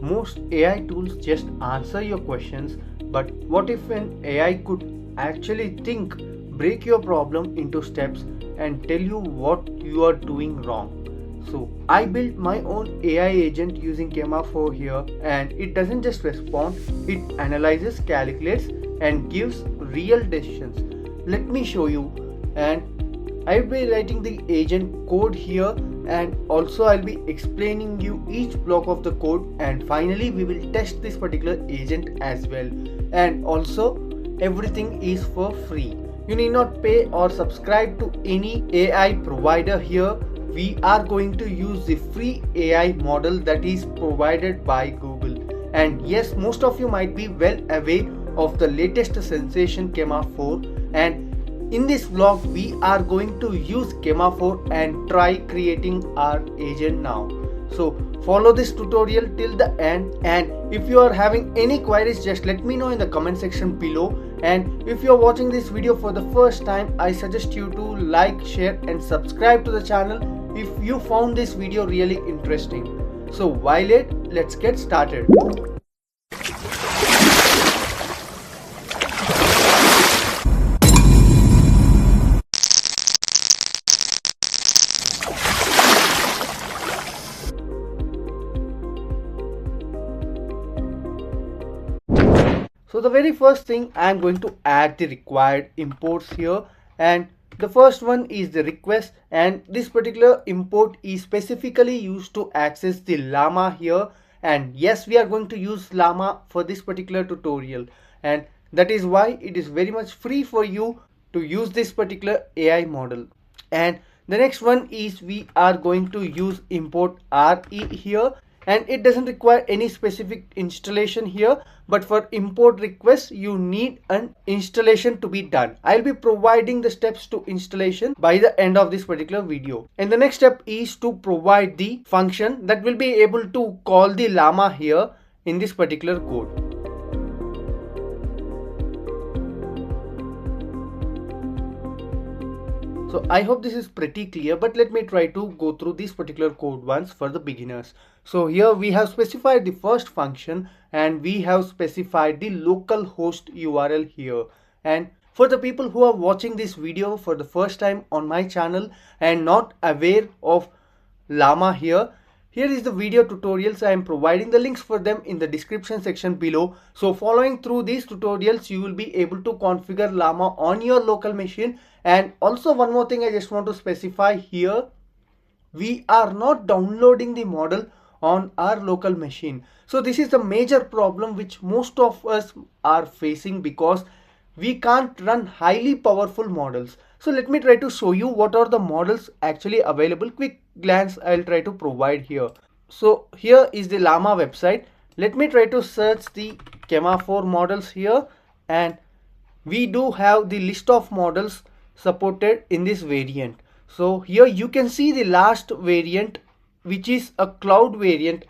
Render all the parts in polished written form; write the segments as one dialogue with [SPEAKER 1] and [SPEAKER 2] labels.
[SPEAKER 1] Most AI tools just answer your questions, but what if an AI could actually think, break your problem into steps, and tell you what you are doing wrong? So I built my own AI agent using Gemma for here, and it doesn't just respond, it analyzes, calculates, and gives real decisions. Let me show you. And I'll be writing the agent code here, and also I'll be explaining you each block of the code, and finally we will test this particular agent as well. And also everything is for free. You need not pay or subscribe to any AI provider here. We are going to use the free AI model that is provided by Google. And yes, most of you might be well aware of the latest sensation Gemma 4, and in this vlog we are going to use Gemma 4 and try creating our agent now. So follow this tutorial till the end, and if you are having any queries, just let me know in the comment section below. And if you are watching this video for the first time, I suggest you to like, share and subscribe to the channel if you found this video really interesting. So while let's get started. So the very first thing, I am going to add the required imports here, and the first one is the request, and this particular import is specifically used to access the Llama here. And yes, we are going to use Llama for this particular tutorial, and that is why it is very much free for you to use this particular AI model. And the next one is we are going to use import RE here, and it doesn't require any specific installation here, but for import requests you need an installation to be done. I'll be providing the steps to installation by the end of this particular video. And the next step is to provide the function that will be able to call the Llama here in this particular code. So I hope this is pretty clear, but let me try to go through this particular code once for the beginners. So here we have specified the first function, and we have specified the local host URL here. And for the people who are watching this video for the first time on my channel and not aware of Llama here is the video tutorials. I am providing the links for them in the description section below. So following through these tutorials, you will be able to configure Llama on your local machine. And also one more thing I just want to specify here, we are not downloading the model on our local machine. So this is the major problem which most of us are facing, because we can't run highly powerful models. So let me try to show you what are the models actually available. Quick glance I'll try to provide here. So here is the Llama website. Let me try to search the Gemma 4 models here, and we do have the list of models supported in this variant. So here you can see the last variant, which is a cloud variant,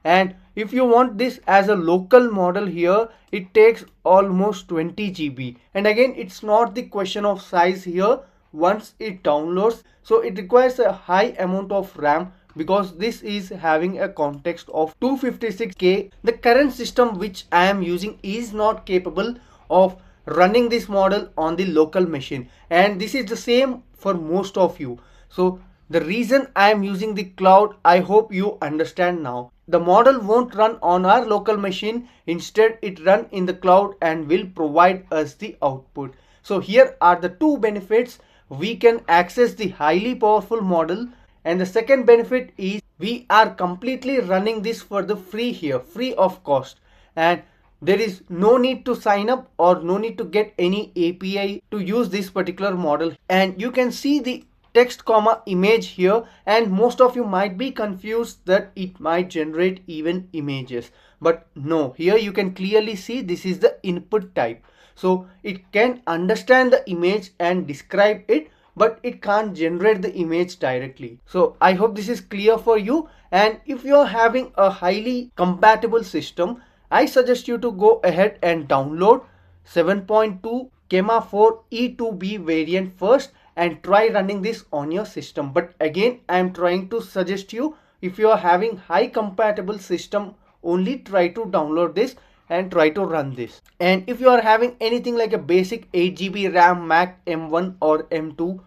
[SPEAKER 1] and if you want this as a local model here, it takes almost 20 GB. And again, it's not the question of size here once it downloads. So it requires a high amount of RAM, because this is having a context of 256K. The current system which I am using is not capable of running this model on the local machine, and this is the same for most of you. So the reason I am using the cloud, I hope you understand now. The model won't run on our local machine, instead it run in the cloud and will provide us the output. So here are the two benefits. We can access the highly powerful model, and the second benefit is we are completely running this for the free here, free of cost, and there is no need to sign up or no need to get any API to use this particular model. And you can see the text comma image here, and most of you might be confused that it might generate even images, but no, here you can clearly see this is the input type. So it can understand the image and describe it, but it can't generate the image directly. So I hope this is clear for you. And if you are having a highly compatible system, I suggest you to go ahead and download 7.2 Gemma 4 E2B variant first and try running this on your system. But again, I am trying to suggest you, if you are having high compatible system only try to download this and try to run this. And if you are having anything like a basic 8 GB RAM Mac M1 or M2,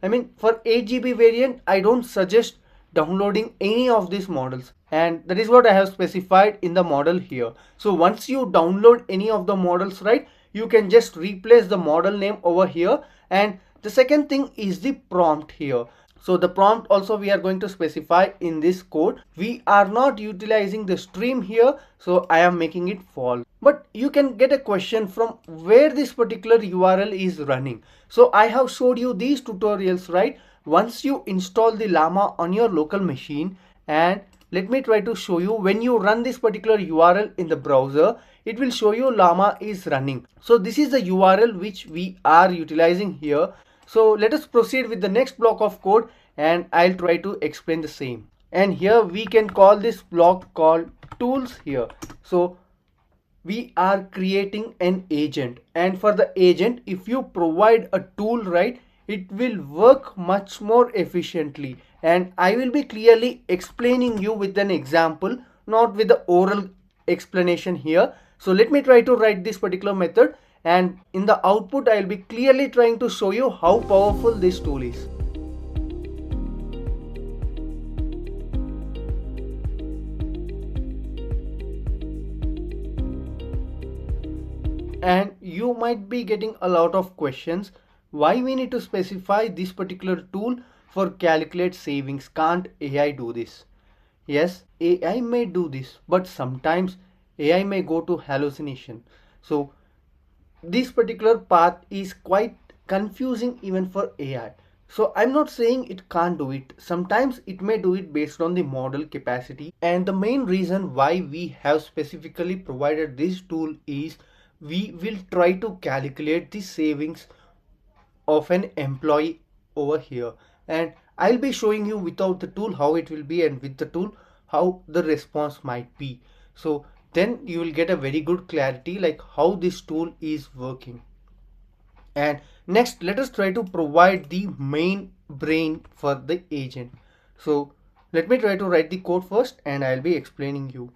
[SPEAKER 1] I mean for 8 GB variant I don't suggest downloading any of these models, and that is what I have specified in the model here. So once you download any of the models, right, you can just replace the model name over here. And the second thing is the prompt here. So the prompt also we are going to specify in this code. We are not utilizing the stream here, so I am making it false. But you can get a question from where this particular URL is running. So I have showed you these tutorials, right? Once you install the Llama on your local machine, and let me try to show you, when you run this particular URL in the browser, it will show you Llama is running. So this is the URL which we are utilizing here. So let us proceed with the next block of code and I'll try to explain the same. And here we can call this block called tools here. So we are creating an agent, and for the agent, if you provide a tool, right, it will work much more efficiently. And I will be clearly explaining you with an example, not with the oral explanation here. So let me try to write this particular method, and in the output I'll be clearly trying to show you how powerful this tool is. And you might be getting a lot of questions, why we need to specify this particular tool for calculate savings? Can't AI do this? Yes, AI may do this, but sometimes AI may go to hallucination. So this particular path is quite confusing even for AI. So I'm not saying it can't do it. Sometimes it may do it based on the model capacity. And the main reason why we have specifically provided this tool is we will try to calculate the savings of an employee over here. And I'll be showing you without the tool how it will be, and with the tool how the response might be. So then you will get a very good clarity like how this tool is working. And next, let us try to provide the main brain for the agent. So let me try to write the code first and I'll be explaining you.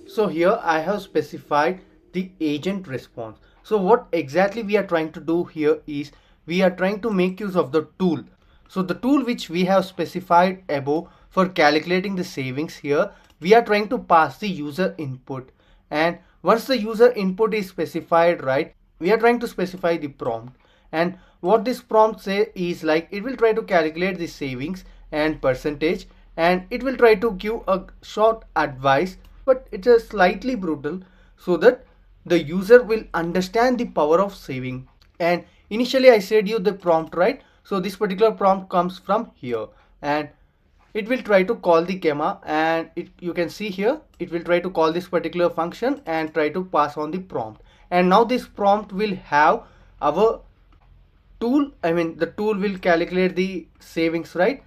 [SPEAKER 1] So here I have specified the agent response. So what exactly we are trying to do here is we are trying to make use of the tool. So the tool which we have specified above for calculating the savings, here we are trying to pass the user input, and once the user input is specified, right, we are trying to specify the prompt. And what this prompt say is like it will try to calculate the savings and percentage, and it will try to give a short advice, but it's a slightly brutal, so that the user will understand the power of saving. And initially I said you the prompt, right? So this particular prompt comes from here, and it will try to call the Gemma, and you can see here it will try to call this particular function and try to pass on the prompt. And now this prompt will have our tool, I mean the tool will calculate the savings, right,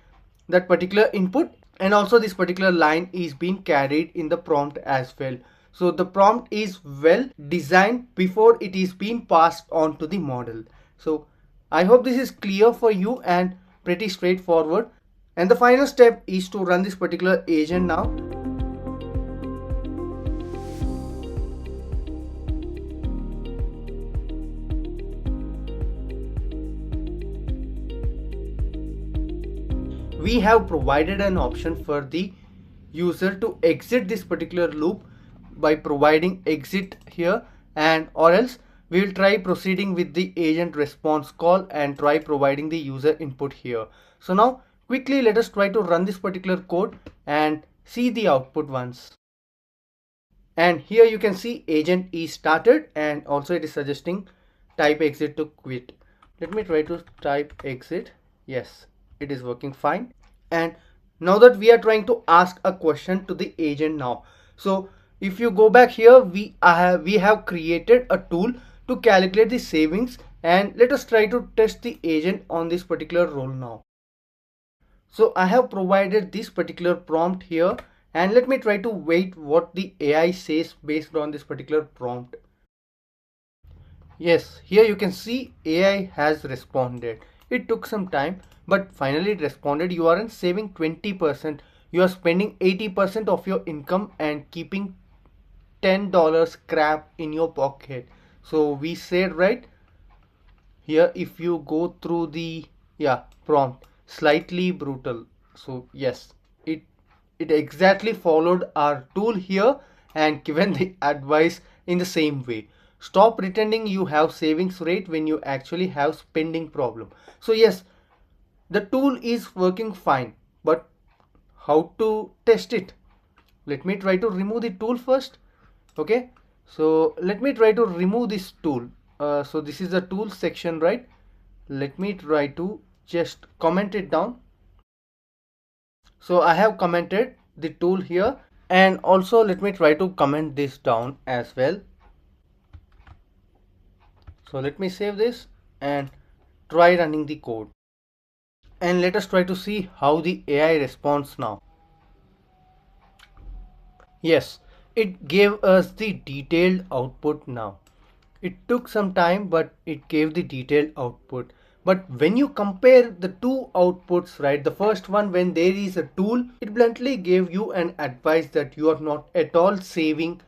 [SPEAKER 1] that particular input, and also this particular line is being carried in the prompt as well. So the prompt is well designed before it is being passed on to the model. So I hope this is clear for you and pretty straightforward. And the final step is to run this particular agent now. We have provided an option for the user to exit this particular loop by providing exit here, and or else we will try proceeding with the agent response call and try providing the user input here. So now quickly let us try to run this particular code and see the output once. And here you can see agent is started, and also it is suggesting type exit to quit. Let me try to type exit. Yes, it is working fine. And now that we are trying to ask a question to the agent now. So if you go back here, we have created a tool to calculate the savings, and let us try to test the agent on this particular role now. So I have provided this particular prompt here, and let me try to wait what the AI says based on this particular prompt. Yes, here you can see AI has responded. It took some time, but finally it responded. You aren't saving 20%. You are spending 80% of your income and keeping $10 crap in your pocket. So we said, right here, if you go through the prompt, slightly brutal. So yes, it it exactly followed our tool here and given the advice in the same way. Stop pretending you have savings rate when you actually have spending problem. So yes, the tool is working fine, but how to test it? Let me try to remove the tool first. Okay, so let me try to remove this tool. So this is the tool section, right? Let me try to just comment it down. So I have commented the tool here, and also let me try to comment this down as well. So let me save this and try running the code, and let us try to see how the AI responds now. Yes, it gave us the detailed output now. It took some time, but it gave the detailed output. But when you compare the two outputs, right, the first one, when there is a tool, it bluntly gave you an advice that you are not at all saving.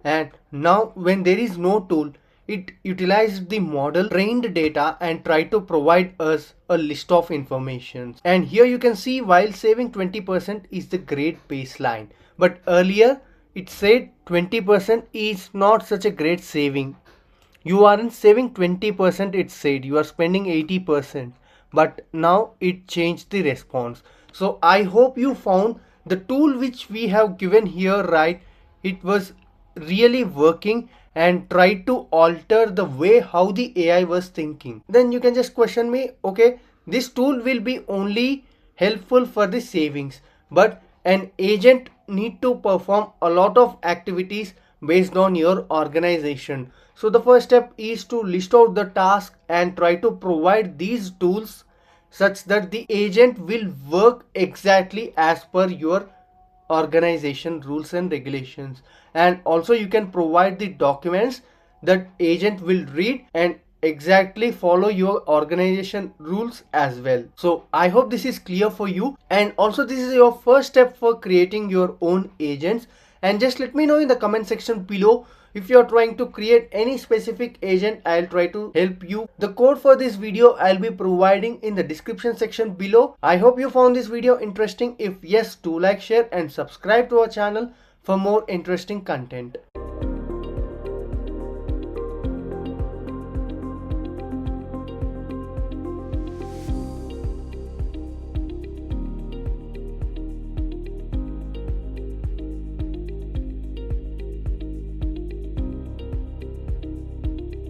[SPEAKER 1] And now when there is no tool, it utilized the model trained data and tried to provide us a list of information. And here you can see, while saving 20% is the great baseline, but earlier it said 20% is not such a great saving. You aren't saving 20%, it said you are spending 80%, but now it changed the response. So I hope you found the tool which we have given here, right? It was really working and try to alter the way how the AI was thinking. Then you can just question me, okay, this tool will be only helpful for the savings, but an agent need to perform a lot of activities based on your organization. So the first step is to list out the task and try to provide these tools such that the agent will work exactly as per your organization rules and regulations. And also you can provide the documents that agent will read and exactly follow your organization rules as well. So I hope this is clear for you, and also this is your first step for creating your own agents. And just let me know in the comment section below if you're trying to create any specific agent. I'll try to help you. The code for this video I'll be providing in the description section below. I hope you found this video interesting. If yes, do like, share and subscribe to our channel for more interesting content.